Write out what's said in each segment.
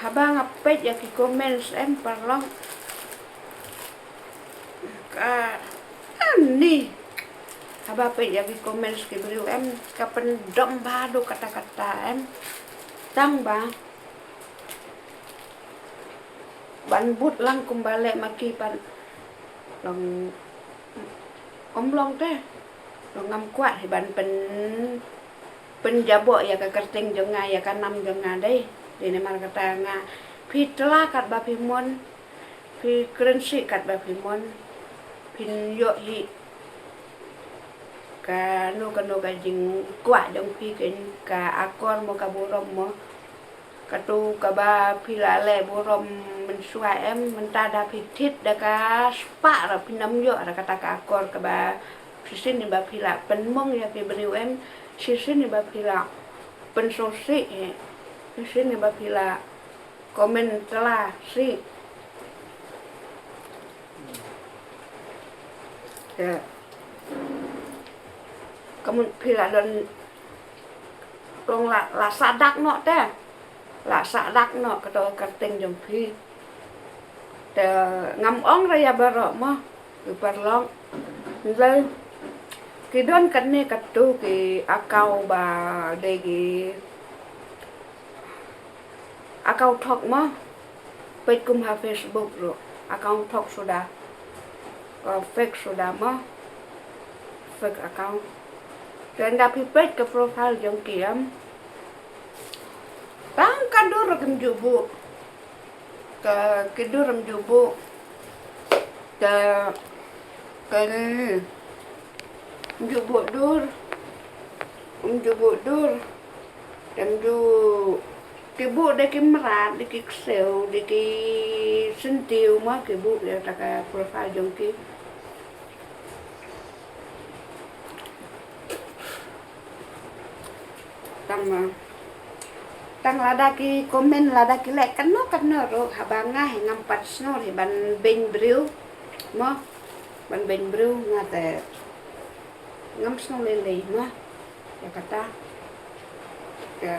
haba ngapet ya ki komen em parlong ka ani haba pet ya ki komen ki beliau em kapendom bado kata-kata em tang ba ban but lang kumbale maki pan long omlong teh long ngam kuat thì ban pen jabo ya ka kerteng jonga ya ka nam jonga dei dene mar kata nga pitla kat ba pimon pi krensi kat ba pimon pin yo hi ka no ka jing kuat dong pi ken ka akor mo ka borom mo katu ka ba pilale borom mensua em mentada pitit da ka spa ra pinam yo ra kata ka akor ka ba sisin ni ba pila penmong ya ke beriu em sisin ni ba pila pensosi sisin ni ba pila komen telah si ya kamu pila dan long la sadak no teh la sadak no kato kerteng jong pi te ngam ong raya barok mo perlong nilai kidon kan ne katu ki akau ba de ki akau thok mo pet kum ha Facebook ro akau thok sudah fake sudah mo fake account dan dapat pet ke profile jong kiam tang kadur kem jubu ke kidur jubu ke jubu dur dan ju kibu de kimrat de kiksel de ki sentiu mah kibu ya tak profile jong ki tang lada ki komen lada ki lek kan no ro habanga ngampat sno hi ban ben briu mo ban ben briu ngate ngam sno lele mo ya kata ya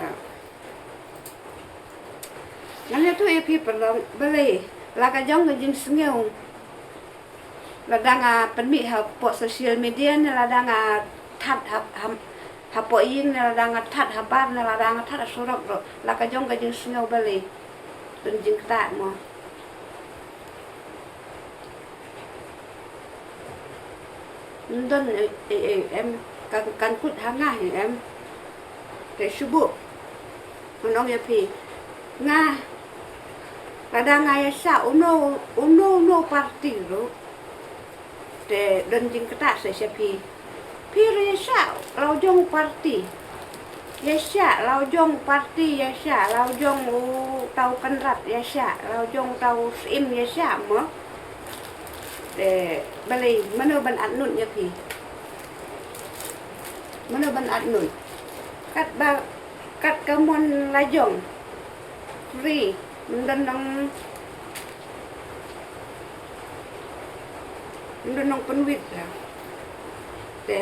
ngan tu ya pi perlong beli la ka jong ka jing sngeu lada nga penmi ha po social media ni lada nga that hapo yin na lada nga that habar na lada nga that sorok ro la ka jong ka jing sngeu beli tun jing ta mo ndon em kan kut hanga em ke subuh nong ya pi nga lada nga ya sa uno parti ro te don jing kata se pi re sa lau jong parti ya sa lau jong parti ya sa lau jong tau kanrat ya sa lau jong tau sim ya sa mo te balai mano ban anun ya pi mano ban anun kat kamon lajong free ndonong penwit lah te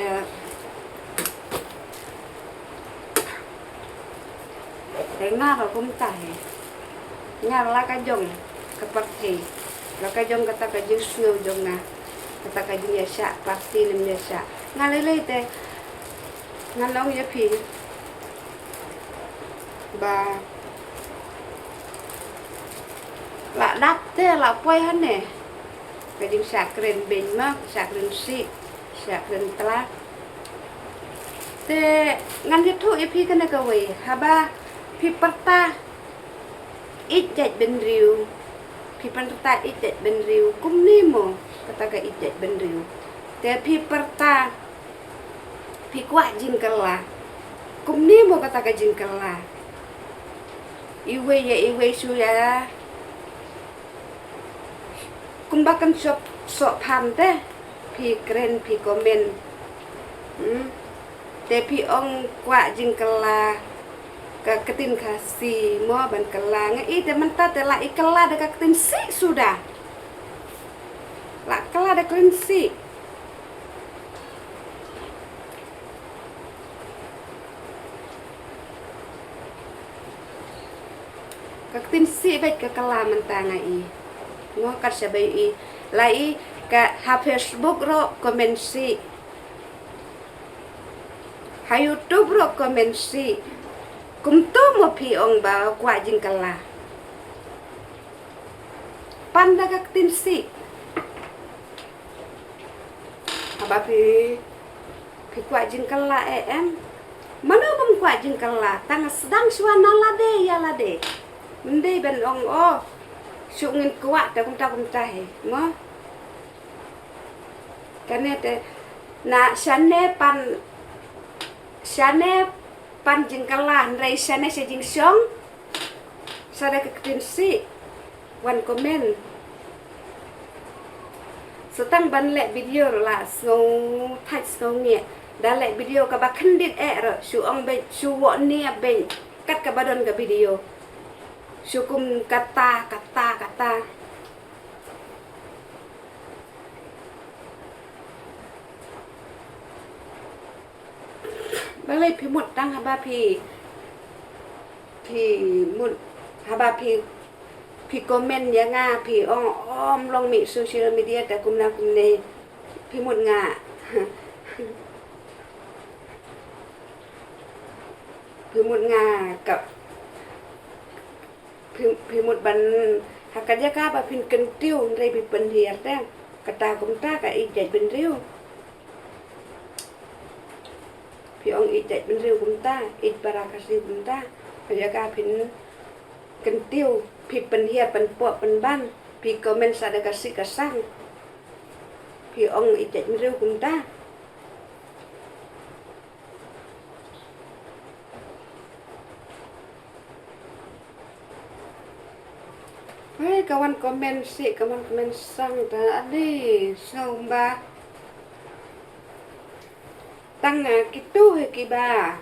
nga ka kumtah nga la ka jong kapati la ka jong kata ka jing snow jong na kata ka jing yasa parti lim yasa nga lele te nga long ya pi ba la đắp thế là quay hết nè cái gì sạc lên bình mà sạc lên xị sạc lên tla thế ngăn tiếp thu ip cái này cái gì haba pi perta ít chạy bên riu pi perta ít chạy bên riu cũng ni mo kata cái ít chạy bên riu thế pi perta pi kuat jin kala cũng ni mo kata cái jin kala iwe suya kumbakan sok pan teh pi keren pi komen te pi ong kwa jing kala ka ketin kasi mo ban kala nga ite menta te la ikala de ka ketin si sudah la kala de ketin si Kaktin si baik ke kalaman tangai ngo kat sabai lai ka ha Facebook ro komen si ha YouTube ro komen si kum tu mo pi ong ba kwa jing kala panda kaktin si aba pi kwa jing kala em mana bang kwa jing kala tang sedang suana lade ya lade mende ben ong su ngin kuat ta kum ta he mo kane te na shane pan jing kala rai shane se jing song sada kaktin si wan komen setang ban le video la so thai so nge da le video ka ba khandit ro su ong be su wo ni be kat ka badon ka video syukum kata balai pi mut tang haba pi mut haba pi komen ya nga pi om long mi social media ta kum ne pi mut nga pi mut nga ka pi mut ban hakadya ka ba pin kentiu rei pi pen hiar ta kata kum ta ka i jai ben riu pi ong i jai ben riu kum ta i barakasi kum ta hakadya ka pin kentiu pi pen hiar pen po pen ban pi komen sada kasi kasang pi ong i jai ben riu kum ta Hei kawan komen si, kawan komen sang ta adi somba tang kitu he kiba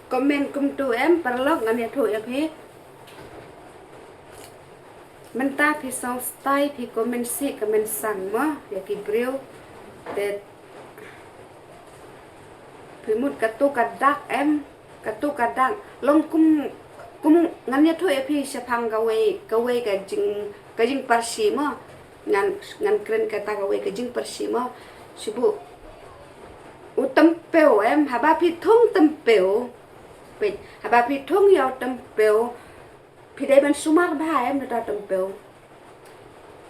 komen kum tu em perlok ngan ya thu ya phi menta phi song style phi komen si komen sang mo ya ki breu te phi mut katu kadak em katu kadak long kum ngan ya thu ya phi sapang kawe ka jing parsi mo ngan kren kata kawe ka jing parsi mo sibu tempeu em haba pi thong tempeu pe haba pi thong yaw tempeu pi dai ban sumar ba em da tempeu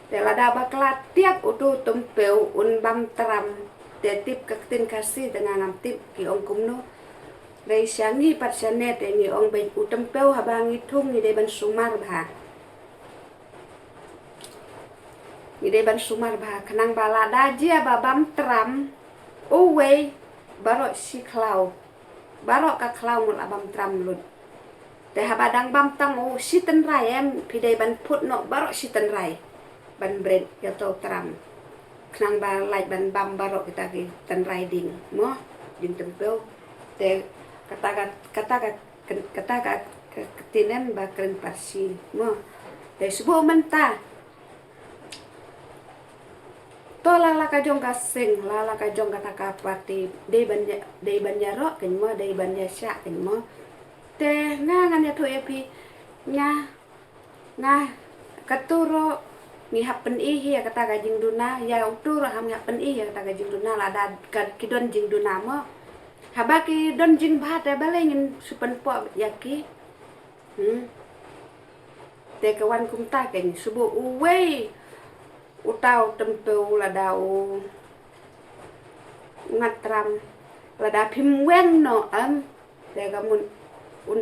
te la da bakla tiak utu tempeu un bam tram te tip kaktin kasi dengan ngam tip ki ong kumno Rai siangi pat sianet ni ong ben utempeu habang itung ni deban sumar ba. Ni deban sumar ba kanang bala daji babam tram uwe barok si klau. Barok ka klau mul abam tram lut. Te habadang bam tang si ten rai em pidai ban put no barok si ten rai. Ban bread ya to tram. Kanang balai ban bam barok kita ki ten rai ding mo ding tempeu te kata ketinen bakren parsi mo te subo menta to lala ka jong kaseng lala ka jong kata kapati de banya ro ken mo de banya sya ken mo te ngan ya to epi nga katuro ni happen ya kata gajing duna ya uturo ham happen ya kata gajing duna la da kidon jing duna mo habaki don jing bhat balai ngin supan po yaki te kawan kum ta ken subu uwe utau tempeu la dau ngatram la da phim wen no te kamun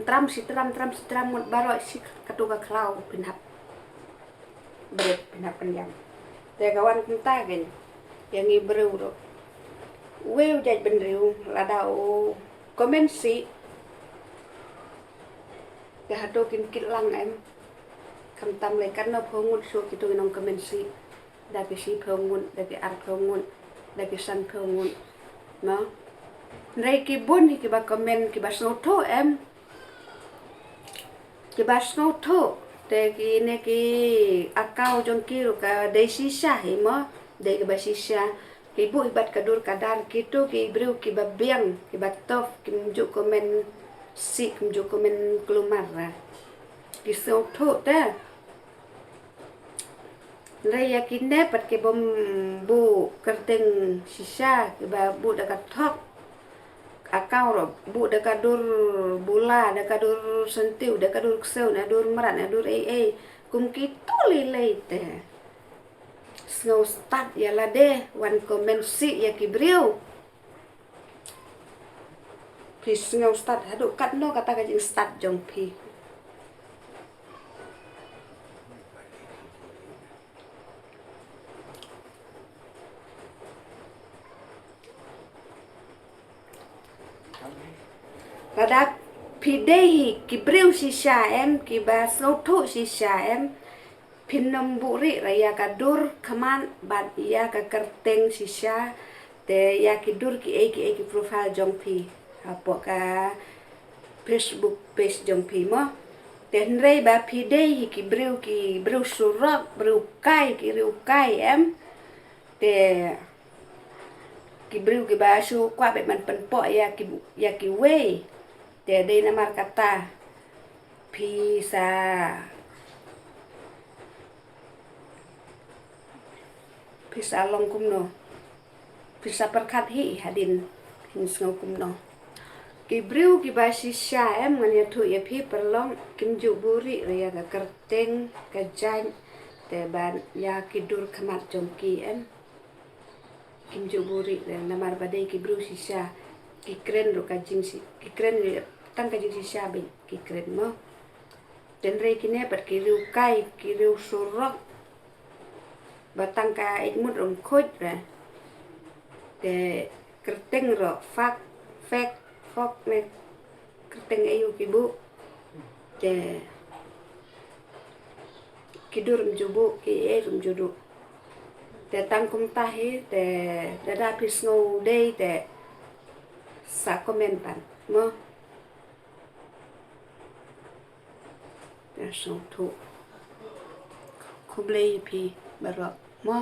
tram mut baro si katuka klau pinhap bret pinhap penyam te kawan kum ta ken yang ibreu ro Weu jaj benriu ladau komen si ke hado kin lang em kam tam le kan no phongun so kitu nong komen si da ke si phongun da ke ar phongun da ke san phongun no rei ki bun ki ba komen ki ba so tho em ki ba so tho te ki ne ki akau jong ki ka dei si sha hi mo dei ke ba si sha Ibu ibat kadur kadar gitu ki bru ki babiang ki batof ki mju komen si ki mju komen kelumar kisau thu ta lay yakin pat ke bom bu kerteng sisa ke ba bu dekat thok akau ro bu dekat dur bula dekat dur sentiu dekat dur kseu na dur merat na dur kum kitu lilay te snow start ya la de wan komen si ya kibriu pi snow start hadu kat no kata ka jing start jong pi Kada pidehi kibriu sisa em kiba snow thu sisa em pinnom buri raya kadur kaman bad iya ka kerteng sisa te ya kidur ki profile jong pi apo ka Facebook page jong pi mo te nrei ba pidehi ki briu surak briu kai em te kibriu ki ba su kwa be man penpo ya ki wei te dei namar kata pisa long kumno pisa perkat hi hadin hin sngau kumno kibriu ki ba sisa em ngania thu ya phi perlong kimju buri ria ka kerteng ka jan te ban ya kidur khamat jongki em kimju buri le namar badai kibriu sisa ki kren ro ka jing si ki kren tang ka jing sisa be ki kren mo den rei kine pat ki riu kai ki riu surok batang ka ikmut rom khoj ra te kerteng ro fak ne kerteng ayu kibu te kidur mjubu ki rum judu te tangkum tahi te dada pisno day te sa komentan mo te so thu kublei pi barok mo